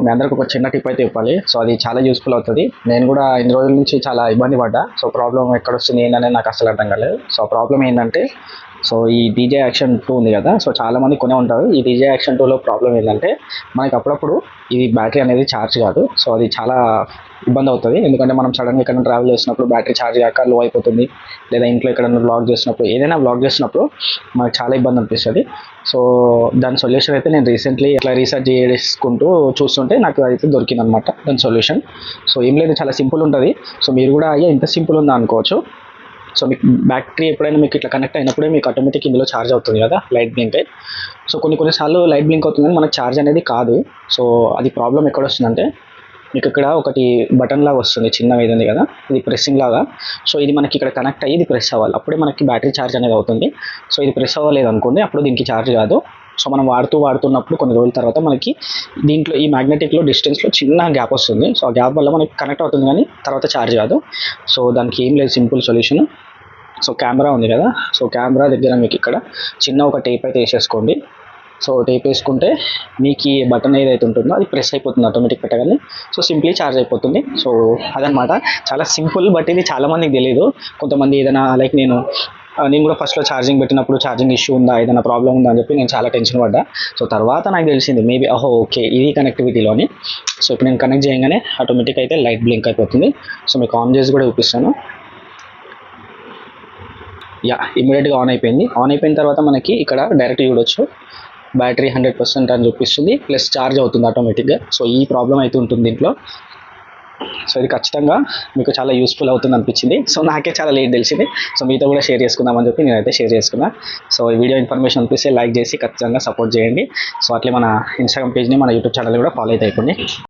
మీ అందరికి ఒక చిన్న టిప్ అయితే ఇవ్వాలి. సో అది చాలా యూస్ఫుల్ అవుతుంది. నేను కూడా ఇన్ని రోజుల నుంచి చాలా ఇబ్బంది పడ్డా. సో ప్రాబ్లం ఎక్కడ వస్తుంది ఏంటనేది నాకు అసలు అర్థం కాలేదు. సో ప్రాబ్లం ఏంటంటే సో ఈ డీజే యాక్షన్ 2 ఉంది కదా, సో చాలామంది కొనే ఉంటారు. ఈ డీజే యాక్షన్ 2లో ప్రాబ్లం ఏంటంటే మనకి అప్పుడప్పుడు ఇది బ్యాటరీ అనేది ఛార్జ్ కాదు. సో అది చాలా ఇబ్బంది అవుతుంది. ఎందుకంటే మనం సడన్గా ఎక్కడైనా ట్రావెల్ చేసినప్పుడు బ్యాటరీ ఛార్జ్ కాక లో అయిపోతుంది, లేదా ఇంట్లో ఎక్కడైనా బ్లాగ్ చేసినప్పుడు, ఏదైనా బ్లాగ్ చేసినప్పుడు మనకు చాలా ఇబ్బంది అనిపిస్తుంది. సో దాని సొల్యూషన్ అయితే నేను రీసెంట్లీ ఇట్లా రీసెర్చ్ చేసుకుంటూ చూస్తుంటే నాకు అయితే దొరికింది అనమాట దాని సొల్యూషన్. సో ఏం లేదు, చాలా సింపుల్ ఉంటుంది. సో మీరు కూడా అయ్యా ఇంత సింపుల్ ఉందా అనుకోవచ్చు. సో మీకు బ్యాటరీ ఎప్పుడైనా మీకు ఇట్లా కనెక్ట్ అయినప్పుడే మీకు ఆటోమేటిక్ ఇందులో ఛార్జ్ అవుతుంది కదా, లైట్ బ్లింక్ అయి. సో కొన్నిసార్లు లైట్ బ్లింక్ అవుతుంది కానీ మనకు ఛార్జ్ అనేది కాదు. సో అది ప్రాబ్లం ఎక్కడ వస్తుందంటే మీకు ఇక్కడ ఒకటి బటన్ లాగా వస్తుంది, చిన్నగా ఇది ఉంది కదా, ఇది ప్రెస్సింగ్ లాగా. సో ఇది మనకి ఇక్కడ కనెక్ట్ అయ్యి ఇది ప్రెస్ అవ్వాలి, అప్పుడే మనకి బ్యాటరీ ఛార్జ్ అనేది అవుతుంది. సో ఇది ప్రెస్ అవ్వలేదు అనుకోండి, అప్పుడు దీనికి ఛార్జ్ కాదు. సో మనం వాడుతున్నప్పుడు కొన్ని రోజుల తర్వాత మనకి దీంట్లో ఈ మ్యాగ్నెటిక్లో డిస్టెన్స్లో చిన్న గ్యాప్ వస్తుంది. సో ఆ గ్యాప్ వల్ల మనకి కనెక్ట్ అవుతుంది కానీ తర్వాత ఛార్జ్ కాదు. సో దానికి ఏం లేదు, సింపుల్ సొల్యూషన్. సో కెమెరా ఉంది కదా, సో కెమెరా దగ్గర మీకు ఇక్కడ చిన్న ఒక టేప్ అయితే వేసేసుకోండి. సో టేప్ వేసుకుంటే మీకు ఈ బటన్ ఏదైతే ఉంటుందో అది ప్రెస్ అయిపోతుంది ఆటోమేటిక్ పెట్టగానే. సో సింప్లీ ఛార్జ్ అయిపోతుంది. సో అదనమాట, చాలా సింపుల్. బట్ ఇది చాలామందికి తెలియదు. కొంతమంది ఏదైనా లైక్ నేను కూడా ఫస్ట్లో ఛార్జింగ్ పెట్టినప్పుడు ఛార్జింగ్ ఇష్యూ ఉందా, ఏదైనా ప్రాబ్లం ఉందా అని చెప్పి నేను చాలా టెన్షన్ పడ్డా. సో తర్వాత నాకు తెలిసింది మేబీ ఓకే ఇది కనెక్టివిటీలోని. సో ఇప్పుడు నేను కనెక్ట్ చేయగానే ఆటోమేటిక్ అయితే లైట్ బ్లింక్ అయిపోతుంది. సో మీకు ఆన్ చేసి కూడా చూపిస్తాను. ఇమీడియట్గా ఆన్ అయిపోయింది. ఆన్ అయిపోయిన తర్వాత మనకి ఇక్కడ డైరెక్ట్ చూడొచ్చు బ్యాటరీ 100% అని చూపిస్తుంది, ప్లస్ ఛార్జ్ అవుతుంది ఆటోమేటిక్గా. సో ఈ ప్రాబ్లం అయితే ఉంటుంది దీంట్లో. సో ఇది ఖచ్చితంగా మీకు చాలా యూస్ఫుల్ అవుతుంది అనిపించింది. సో నాకే చాలా లేట్ తెలిసింది. సో మీతో కూడా షేర్ చేసుకుందామని చెప్పి నేనైతే షేర్ చేసుకున్నా. సో ఈ వీడియో ఇన్ఫర్మేషన్ అనిపిస్తే లైక్ చేసి ఖచ్చితంగా సపోర్ట్ చేయండి. సో అట్లే మన ఇన్స్టాగ్రామ్ పేజ్ని, మన యూట్యూబ్ ఛానల్ కూడా ఫాలో అయితే అయిపోండి.